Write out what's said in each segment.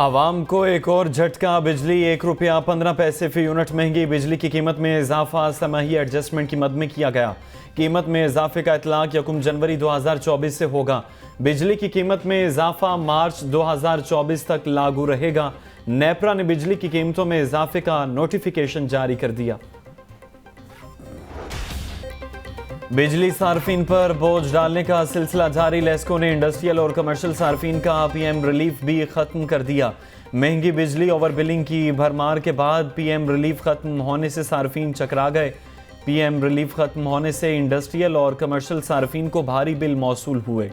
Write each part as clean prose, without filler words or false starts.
आवाम को एक और झटका। बिजली ₹1.15 फी यूनिट महंगी। बिजली की कीमत में इजाफा समाही एडजस्टमेंट की मद में किया गया। कीमत में इजाफे का इतलाक 1 जनवरी 2024 से होगा। बिजली की कीमत में इजाफा मार्च 2024 तक लागू रहेगा। नेपरा ने बिजली की कीमतों में इजाफे का नोटिफिकेशन जारी कर दिया। बिजली सार्फिन पर बोझ डालने का सिलसिला जारी। लेस्को ने इंडस्ट्रियल और कमर्शियल सार्फिन का पीएम रिलीफ भी खत्म कर दिया। महंगी बिजली ओवर बिलिंग की भरमार के बाद पीएम रिलीफ खत्म होने से सार्फिन चकरा गए। पीएम रिलीफ खत्म होने से इंडस्ट्रियल और कमर्शियल सार्फिन को भारी बिल मौसूल हुए।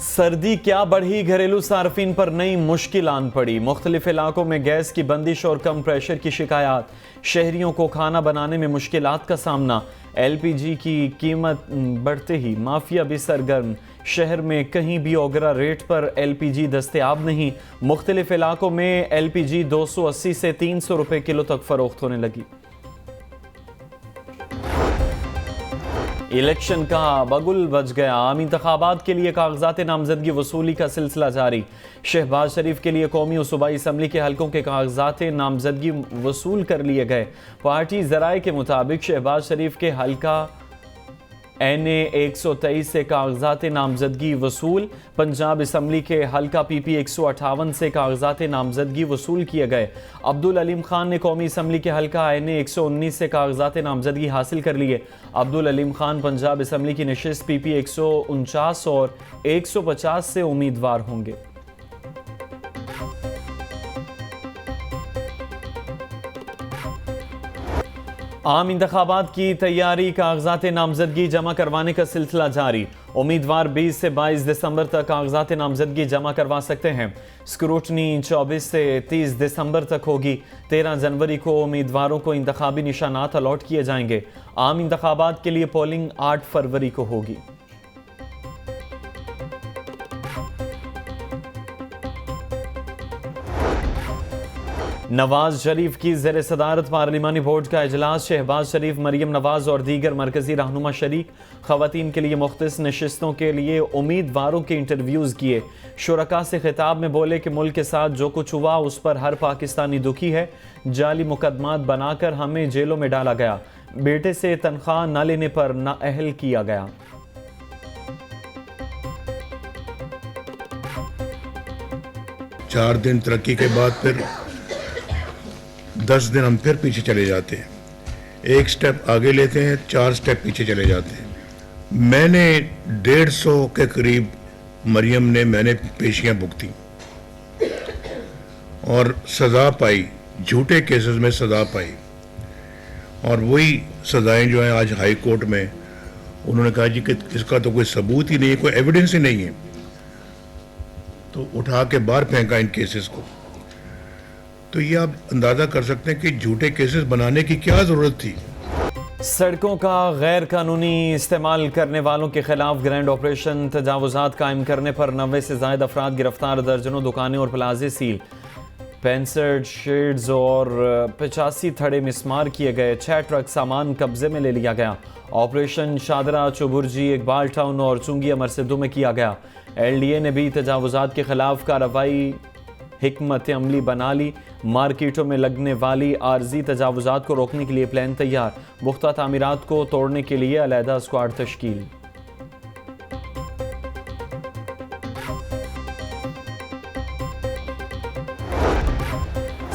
सर्दी क्या बढ़ी, घरेलू सार्फिन पर नई मुश्किल आन पड़ी। मुख्तलिफ इलाकों में गैस की बंदिश और कम प्रेशर की शिकायत। शहरियों को खाना बनाने में मुश्किलात का सामना। एलपीजी की कीमत बढ़ते ही माफिया भी सरगर्म। शहर में कहीं भी ओगरा रेट पर एलपीजी दस्तयाब नहीं। मुख्तलिफ इलाकों में एलपीजी 280 से 300 रुपए किलो तक फरोख्त होने लगी। इलेक्शन का बगुल बज गया। आम इंतखाबात के लिए कागजात नामजदगी वसूली का सिलसिला जारी। शहबाज शरीफ के लिए कौमी और सूबाई असम्बली के हलकों के कागजात नामजदगी वसूल कर लिए गए। पार्टी जराए के मुताबिक शहबाज शरीफ के हलका NA 123 से कागजात नामजदगी वसूल। पंजाब असम्बली के हलका PP 158 से कागजात नामजदगी वसूल किए गए। अब्दुल अलीम खान ने कौमी असम्बली के हलका NA 119 से कागजात नामजदगी हासिल कर लिए। अब्दुल अलीम खान पंजाब असम्बली की नशिस्त PP 149 और 150 से उम्मीदवार होंगे। आम इंतखाबात की तैयारी। कागजात नामजदगी जमा करवाने का सिलसिला जारी। उम्मीदवार 20 से 22 दिसंबर तक कागजात नामजदगी जमा करवा सकते हैं। स्क्रूटनी 24 से 30 दिसंबर तक होगी। 13 जनवरी को उम्मीदवारों को इंतखाबी निशानात अलॉट किए जाएंगे। आम इंतखाबात के लिए पोलिंग 8 फरवरी को होगी। नवाज शरीफ की ज़ेर सदारत पार्लिमानी बोर्ड का इजलास। शहबाज शरीफ, मरियम नवाज और दीगर मरकजी रहनुमा शरीक। खवातीन के लिए मुख्तलिफ नशिस्तों के लिए उम्मीदवारों के इंटरव्यूज़ किए। शुरका से खिताब में बोले कि मुल्क के साथ जो कुछ हुआ उस पर हर पाकिस्तानी दुखी है। जाली मुकदमात बनाकर हमें जेलों में डाला गया। बेटे से तनख्वाह न लेने पर नाअहल किया गया। चार दिन तरक्की के बाद फिर 10 दिन हम फिर पीछे चले जाते हैं। एक स्टेप आगे लेते हैं, 4 स्टेप पीछे चले जाते हैं। मैंने 150 के करीब मैंने पेशियां भुगती और सज़ा पाई। झूठे केसेस में सज़ा पाई और वही सज़ाएं जो हैं आज हाई कोर्ट में उन्होंने कहा जी कि इसका तो कोई सबूत ही नहीं है, कोई एविडेंस ही नहीं है, तो उठा के बाहर फेंका इन केसेस को। तो ये आप अंदाजा कर सकते हैं कि झूठे केसेस बनाने की क्या जरूरत थी। सड़कों का गैर कानूनी इस्तेमाल करने वालों के खिलाफ ग्रैंड ऑपरेशन। तजावुजात कायम करने पर 90 से ज़ायद अफराद गिरफ्तार। दर्जनों दुकानें और प्लाजे सील। 65 शेड्स और 85 थड़े मिसमार किए गए। 6 ट्रक सामान कब्जे में ले लिया गया। ऑपरेशन शादरा, चुबुर्जी, इकबाल टाउन और चुंगिया मरसदों में किया गया। LDA ने भी तजावुजात के खिलाफ कार्रवाई हिकमत अमली बना ली। मार्केटों में लगने वाली आर्जी तजावुजात को रोकने के लिए प्लान तैयार। पुख्ता तामीरात को तोड़ने के लिए अलहदा स्क्वाड तश्कील।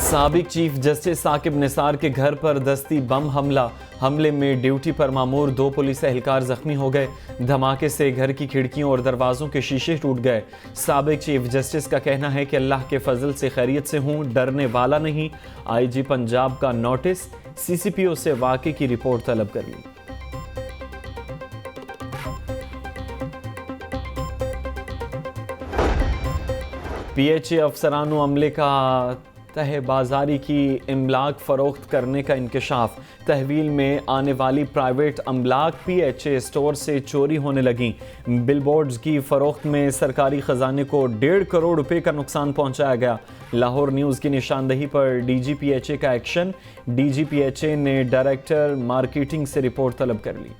साबिक चीफ जस्टिस साकिब निसार के घर पर दस्ती बम हमला। हमले में ड्यूटी पर मामूर 2 पुलिस एहलकार जख्मी हो गए। धमाके से घर की खिड़कियों और दरवाजों के शीशे टूट गए। साबिक चीफ जस्टिस का कहना है कि अल्लाह के फजल से खैरियत से हूँ, डरने वाला नहीं। IG पंजाब का नोटिस। CCPO से वाक़े की रिपोर्ट तलब कर ली। PHA अफसरान अमले का तह बाजारी की इमलाक फ़रोख्त करने का इंकशाफ। तहवील में आने वाली प्राइवेट अमलाक PHA स्टोर से चोरी होने लगी। बिलबोर्ड्स की फ़रोख्त में सरकारी ख़जाने को 1.5 करोड़ रुपए का नुकसान पहुंचाया गया। लाहौर न्यूज़ की निशानदही पर DG PHA का एक्शन। DG PHA ने डायरेक्टर मार्केटिंग से रिपोर्ट तलब कर ली।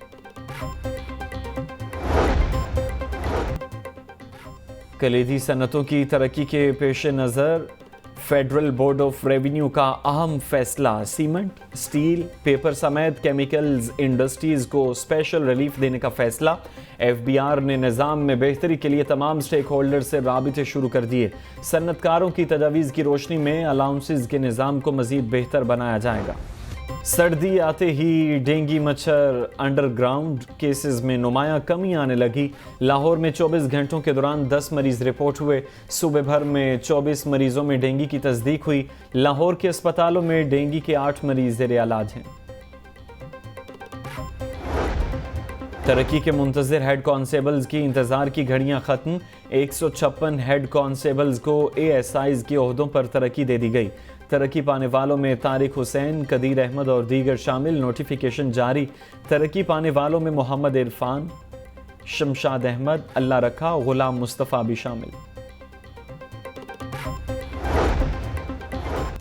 कलीदी सनतों की तरक्की के पेश नज़र फेडरल बोर्ड ऑफ रेवेन्यू का अहम फैसला, सीमेंट, स्टील, पेपर समेत केमिकल्स इंडस्ट्रीज को स्पेशल रिलीफ देने का फैसला। एफबीआर ने निज़ाम में बेहतरी के लिए तमाम स्टेक होल्डर से राबिते शुरू कर दिए। सन्नतकारों की तजावीज़ की रोशनी में अलाउंसेस के निज़ाम को मज़ीद बेहतर बनाया जाएगा। सर्दी आते ही डेंगू मच्छर अंडरग्राउंड केसेस में नुमायां कमी आने लगी। लाहौर में 24 घंटों के दौरान 10 मरीज रिपोर्ट हुए। सूबे भर में 24 मरीजों में डेंगू की तस्दीक हुई। लाहौर के अस्पतालों में डेंगू के 8 मरीज ज़ेरे इलाज हैं। तरक्की के मुंतज़िर हेड कॉन्स्टेबल्स की इंतज़ार की घड़ियां ख़त्म। 156 हेड कॉन्स्टेबल्स को ASIs के ओहदों पर तरक्की दे दी गई। तरक्की पाने वालों में तारिक हुसैन, कदीर अहमद और दीगर शामिल। नोटिफिकेशन जारी। तरक्की पाने वालों में मोहम्मद इरफान, शमशाद अहमद, अल्लाह रखा, गुलाम मुस्तफ़ा भी शामिल।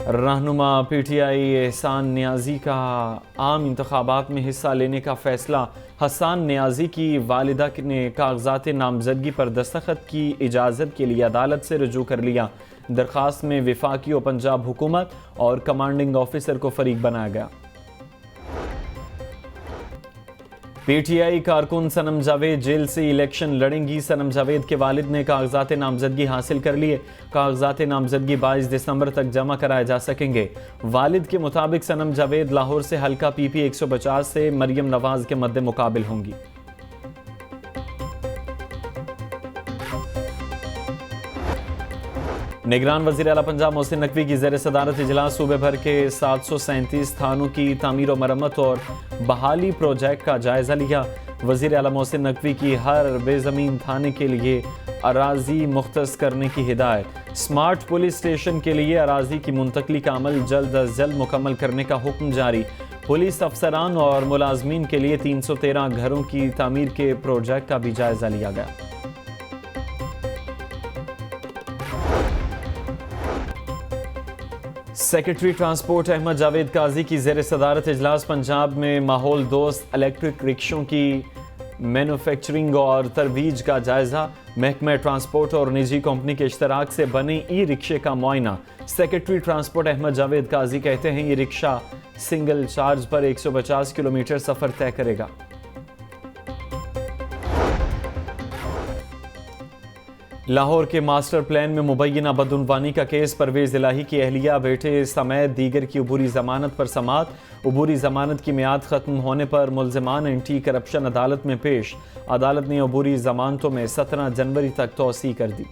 रहनुमा PTI एहसान नियाजी का आम इंतखाबात में हिस्सा लेने का फैसला। हसन नियाजी की वालिदा ने कागजात नामजदगी पर दस्तखत की इजाज़त के लिए अदालत से रुजू कर लिया। दरख्वास्त में वफाकी और पंजाब हुकूमत और कमांडिंग ऑफिसर को फरीक बनाया गया। PTI कारकुन सनम जावेद जेल से इलेक्शन लड़ेंगी। सनम जावेद के वालिद ने कागजात नामजदगी हासिल कर लिए। कागजात नामजदगी 22 दिसंबर तक जमा कराए जा सकेंगे। वालिद के मुताबिक सनम जावेद लाहौर से हल्का PP 150 से मरियम नवाज के मद्दे मुकाबिल होंगी। निगरान वज़ीर आला पंजाब मोहसिन नकवी की ज़ेर सदारत इजलास सूबे भर के 737 थानों की तामीर और मरम्मत और बहाली प्रोजेक्ट का जायज़ा लिया। वज़ीर आला मोहसिन नकवी की हर बेज़मीन थाने के लिए अराजी मुख्तस करने की हिदायत। स्मार्ट पुलिस स्टेशन के लिए अराजी की मुंतकली का अमल जल्द अज जल्द मुकम्मल करने का हुक्म जारी। पुलिस अफसरान और मुलाजमीन के लिए 313 घरों की तामीर के प्रोजेक्ट का भी जायज़ा लिया गया। सेक्रेटरी ट्रांसपोर्ट अहमद जावेद काजी की ज़ेर सदारत इजलास पंजाब में माहौल दोस्त इलेक्ट्रिक रिक्शों की मैन्युफैक्चरिंग और तरवीज का जायज़ा। महकमा ट्रांसपोर्ट और निजी कंपनी के इश्तराक से बने ई-रिक्शे का मुआयना। सेक्रेटरी ट्रांसपोर्ट अहमद जावेद काजी कहते हैं ये रिक्शा सिंगल चार्ज पर 150 किलोमीटर सफ़र तय करेगा। लाहौर के मास्टर प्लान में मुबैना बदउनवानी का केस। परवेज़ इलाही की अहलिया बेटे समेत दीगर की अबूरी ज़मानत पर समाअत। अबूरी ज़मानत की मियाद ख़त्म होने पर मुल्ज़िमान एंटी करप्शन अदालत में पेश। अदालत ने अबूरी ज़मानतों में 17 जनवरी तक तौसी कर दी।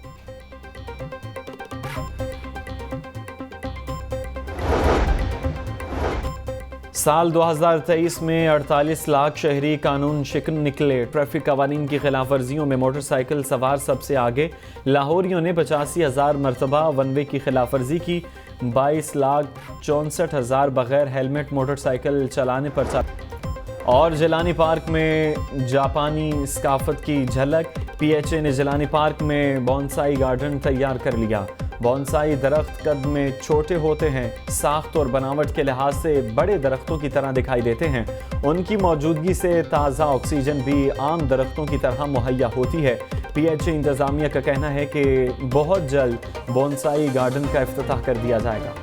साल 2023 में 48 लाख शहरी कानून शिकन निकले। ट्रैफिक कवानीन की खिलाफ वर्जियों में मोटरसाइकिल सवार सबसे आगे। लाहौरियों ने 85,000 मरतबा वन वे की खिलाफ वर्जी की। 22,64,000 बगैर हेलमेट मोटरसाइकिल चलाने पर और जिलानी पार्क में जापानी सकाफत की झलक। PHA ने जिलानी पार्क में बोनसाई गार्डन तैयार कर लिया। बोनसाई दरख्त कद में छोटे होते हैं, साख्त और बनावट के लिहाज से बड़े दरख्तों की तरह दिखाई देते हैं। उनकी मौजूदगी से ताज़ा ऑक्सीजन भी आम दरख्तों की तरह मुहैया होती है। PHA इंतज़ामिया का कहना है कि बहुत जल्द बोनसाई गार्डन का इफ्तिताह कर दिया जाएगा।